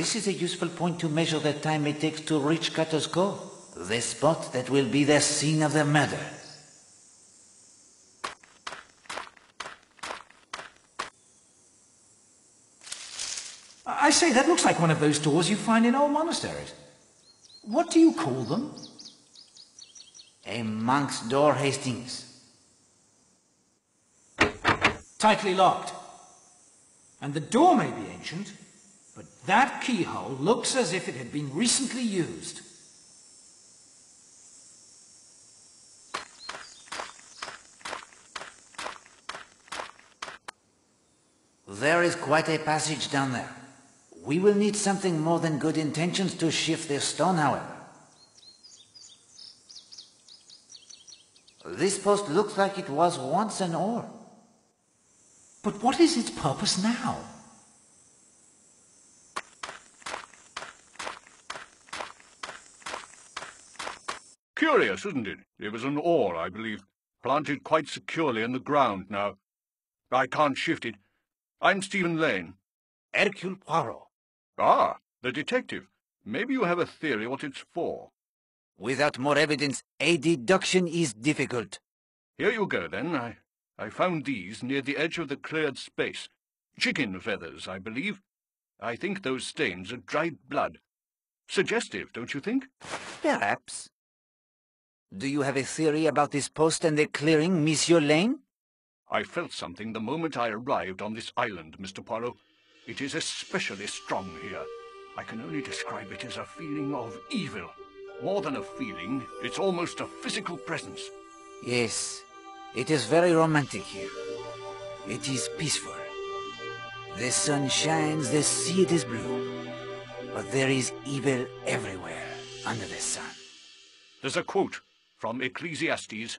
This is a useful point to measure the time it takes to reach Cutter's Cove, the spot that will be the scene of the murder. I say, that looks like one of those doors you find in old monasteries. What do you call them? A monk's door, Hastings. Tightly locked. And the door may be ancient, but that keyhole looks as if it had been recently used. There is quite a passage down there. We will need something more than good intentions to shift this stone, however. This post looks like it was once an oar. But what is its purpose now? Curious, isn't it? It was an oar, I believe, planted quite securely in the ground now. I can't shift it. I'm Stephen Lane. Hercule Poirot. Ah, the detective. Maybe you have a theory what it's for. Without more evidence, a deduction is difficult. Here you go, then. I found these near the edge of the cleared space. Chicken feathers, I believe. I think those stains are dried blood. Suggestive, don't you think? Perhaps. Do you have a theory about this post and the clearing, Monsieur Lane? I felt something the moment I arrived on this island, Mr. Poirot. It is especially strong here. I can only describe it as a feeling of evil. More than a feeling, it's almost a physical presence. Yes, it is very romantic here. It is peaceful. The sun shines, the sea it is blue. But there is evil everywhere under the sun. There's a quote from Ecclesiastes.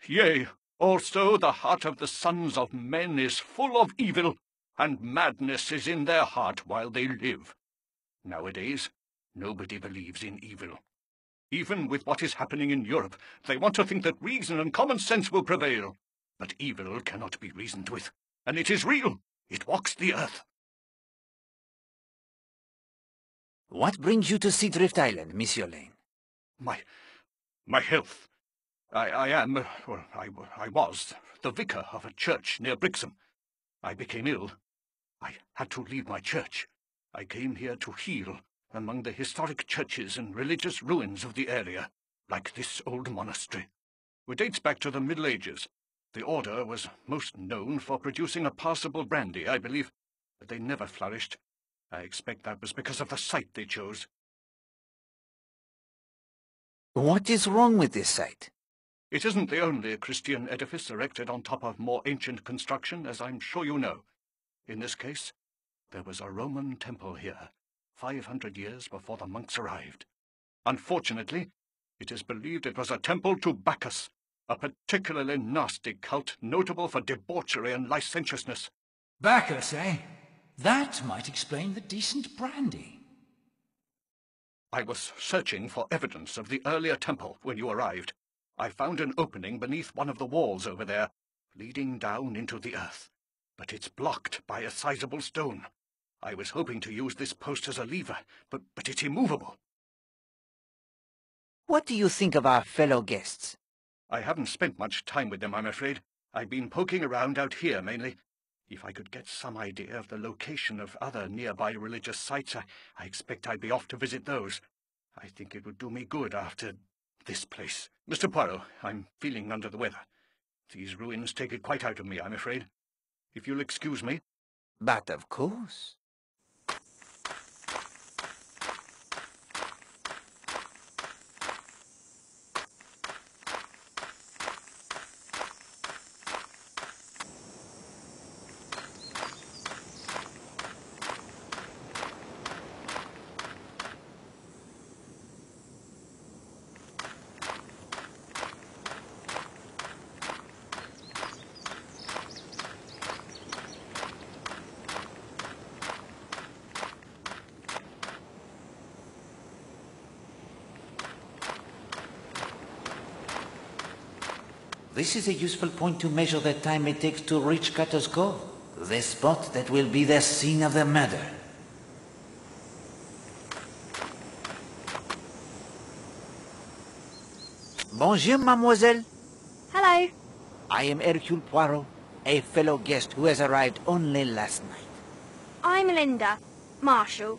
Yea, also the heart of the sons of men is full of evil, and madness is in their heart while they live. Nowadays, nobody believes in evil. Even with what is happening in Europe, they want to think that reason and common sense will prevail. But evil cannot be reasoned with, and it is real. It walks the earth. What brings you to Seadrift Island, Monsieur Lane? My health. I was the vicar of a church near Brixham. I became ill. I had to leave my church. I came here to heal among the historic churches and religious ruins of the area, like this old monastery. It dates back to the Middle Ages. The order was most known for producing a passable brandy, I believe, but they never flourished. I expect that was because of the site they chose. What is wrong with this site? It isn't the only Christian edifice erected on top of more ancient construction, as I'm sure you know. In this case, there was a Roman temple here, 500 years before the monks arrived. Unfortunately, it is believed it was a temple to Bacchus, a particularly nasty cult notable for debauchery and licentiousness. Bacchus, eh? That might explain the decent brandy. I was searching for evidence of the earlier temple when you arrived. I found an opening beneath one of the walls over there, leading down into the earth. But it's blocked by a sizable stone. I was hoping to use this post as a lever, but it's immovable. What do you think of our fellow guests? I haven't spent much time with them, I'm afraid. I've been poking around out here, mainly. If I could get some idea of the location of other nearby religious sites, I expect I'd be off to visit those. I think it would do me good after this place. Mr. Poirot, I'm feeling under the weather. These ruins take it quite out of me, I'm afraid. If you'll excuse me. But of course. This is a useful point to measure the time it takes to reach Cutter's Cove, the spot that will be the scene of the murder. Bonjour, mademoiselle. Hello. I am Hercule Poirot, a fellow guest who has arrived only last night. I'm Linda, Marshall.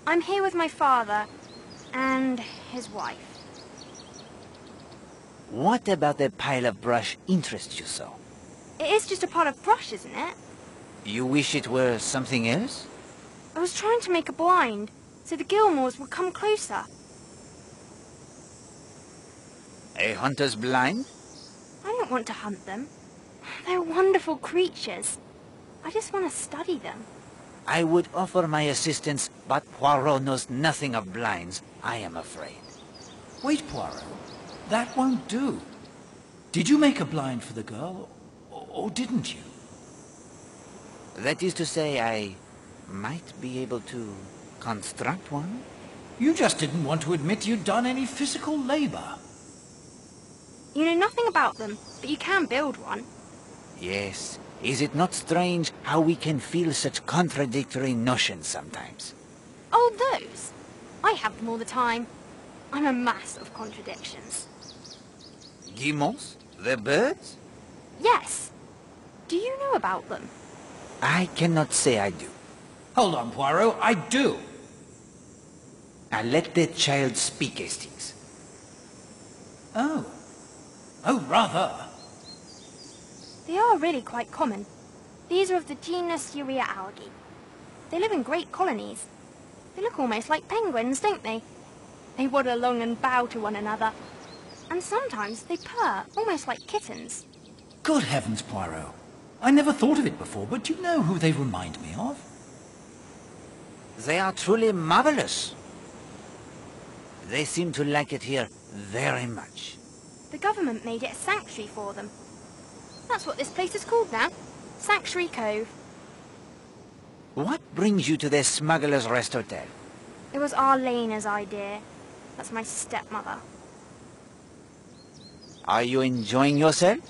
I'm here with my father and his wife. What about the pile of brush interests you so? It is just a pot of brush, isn't it? You wish it were something else? I was trying to make a blind so the Gilmores would come closer. A hunter's blind? I don't want to hunt them. They're wonderful creatures. I just want to study them. I would offer my assistance, but Poirot knows nothing of blinds, I am afraid. Wait, Poirot. That won't do. Did you make a blind for the girl, or didn't you? That is to say, I might be able to construct one? You just didn't want to admit you'd done any physical labor. You know nothing about them, but you can build one. Yes. Is it not strange how we can feel such contradictory notions sometimes? Oh, those? I have them all the time. I'm a mass of contradictions. Guillemots? The birds? Yes. Do you know about them? I cannot say I do. Hold on, Poirot, I do. Now let the child speak, Hastings. Oh. Oh, rather. They are really quite common. These are of the genus Urea algae. They live in great colonies. They look almost like penguins, don't they? They waddle along and bow to one another. And sometimes they purr, almost like kittens. Good heavens, Poirot. I never thought of it before, but do you know who they remind me of? They are truly marvelous. They seem to like it here very much. The government made it a sanctuary for them. That's what this place is called now. Sanctuary Cove. What brings you to the Smuggler's Rest Hotel? It was Arlena's idea. That's my stepmother. Are you enjoying yourself?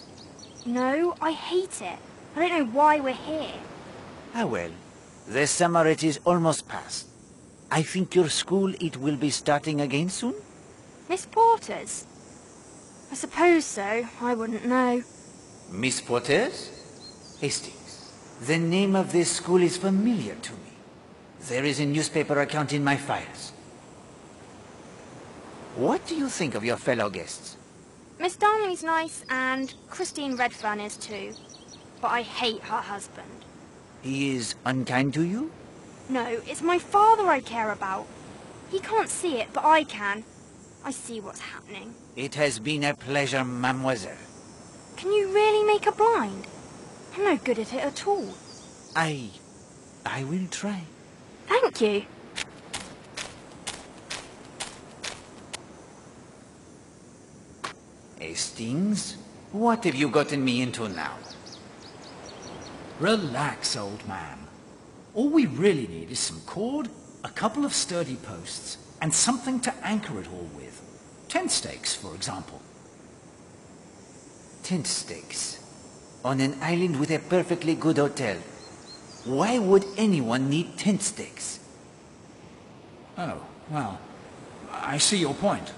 No, I hate it. I don't know why we're here. Ah well, the summer it is almost past. I think your school it will be starting again soon? Miss Porter's? I suppose so. I wouldn't know. Miss Porter's? Hastings, the name of this school is familiar to me. There is a newspaper account in my files. What do you think of your fellow guests? Miss Darnley's nice, and Christine Redfern is too. But I hate her husband. He is unkind to you? No, it's my father I care about. He can't see it, but I can. I see what's happening. It has been a pleasure, mademoiselle. Can you really make a blind? I'm no good at it at all. I will try. Thank you. Hastings, what have you gotten me into now? Relax, old man. All we really need is some cord, a couple of sturdy posts, and something to anchor it all with. Tent stakes, for example. Tent stakes? On an island with a perfectly good hotel. Why would anyone need tent stakes? Oh, well, I see your point.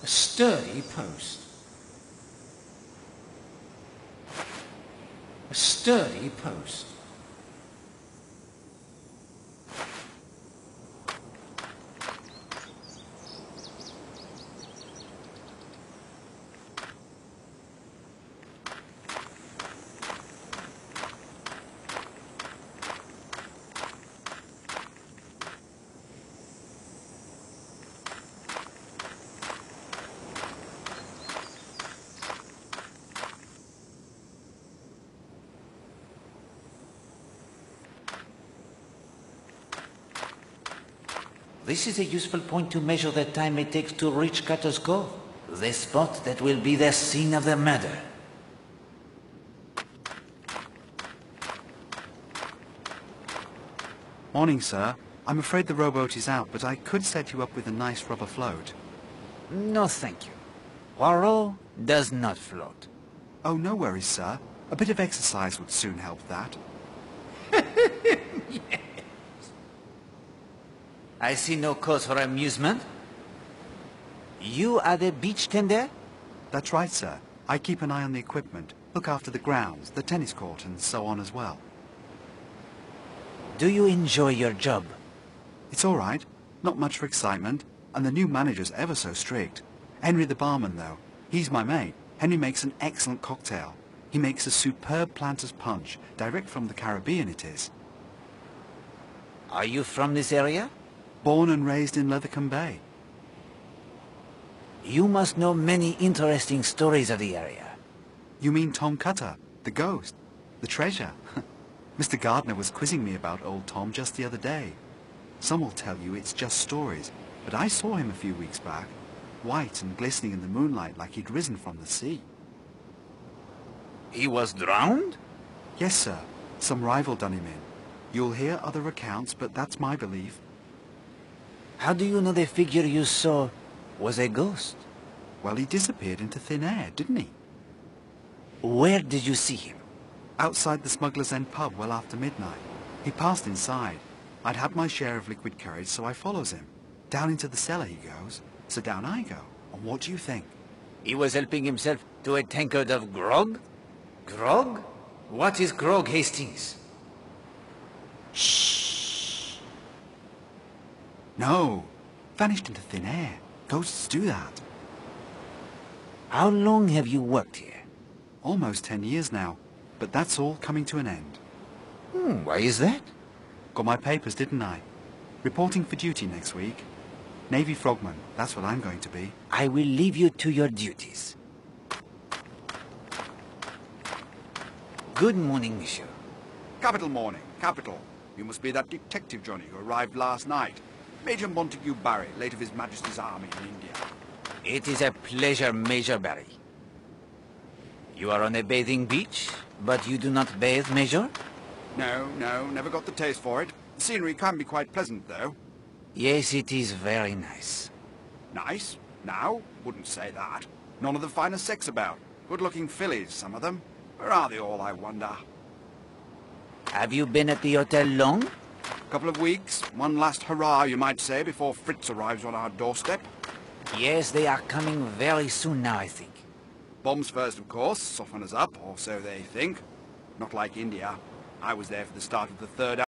A sturdy post. A sturdy post. This is a useful point to measure the time it takes to reach Cutter's Cove, the spot that will be the scene of the murder. Morning, sir. I'm afraid the rowboat is out, but I could set you up with a nice rubber float. No, thank you. Poirot does not float. Oh, no worries, sir. A bit of exercise would soon help that. I see no cause for amusement. You are the beach tender? That's right, sir. I keep an eye on the equipment, look after the grounds, the tennis court, and so on as well. Do you enjoy your job? It's all right. Not much for excitement, and the new manager's ever so strict. Henry the barman, though. He's my mate. Henry makes an excellent cocktail. He makes a superb planter's punch, direct from the Caribbean it is. Are you from this area? Born and raised in Lethercombe Bay. You must know many interesting stories of the area. You mean Tom Cutter, the ghost, the treasure? Mr. Gardner was quizzing me about old Tom just the other day. Some will tell you it's just stories, but I saw him a few weeks back, white and glistening in the moonlight like he'd risen from the sea. He was drowned? Yes, sir. Some rival done him in. You'll hear other accounts, but that's my belief. How do you know the figure you saw was a ghost? Well, he disappeared into thin air, didn't he? Where did you see him? Outside the Smuggler's End pub well after midnight. He passed inside. I'd had my share of liquid courage, so I follows him. Down into the cellar he goes, so down I go. And what do you think? He was helping himself to a tankard of grog? Grog? What is grog, Hastings? Shh. No. Vanished into thin air. Ghosts do that. How long have you worked here? Almost 10 years now. But that's all coming to an end. Why is that? Got my papers, didn't I? Reporting for duty next week. Navy frogman, that's what I'm going to be. I will leave you to your duties. Good morning, monsieur. Capital morning, capital. You must be that detective, Johnny, who arrived last night. Major Montague Barry, late of His Majesty's Army in India. It is a pleasure, Major Barry. You are on a bathing beach, but you do not bathe, Major? No, never got the taste for it. The scenery can be quite pleasant, though. Yes, it is very nice. Nice? Now? Wouldn't say that. None of the finest sex about. Good-looking fillies, some of them. Where are they all, I wonder? Have you been at the hotel long? Couple of weeks. One last hurrah, you might say, before Fritz arrives on our doorstep. Yes, they are coming very soon now, I think. Bombs first, of course. Soften us up, or so they think. Not like India. I was there for the start of the third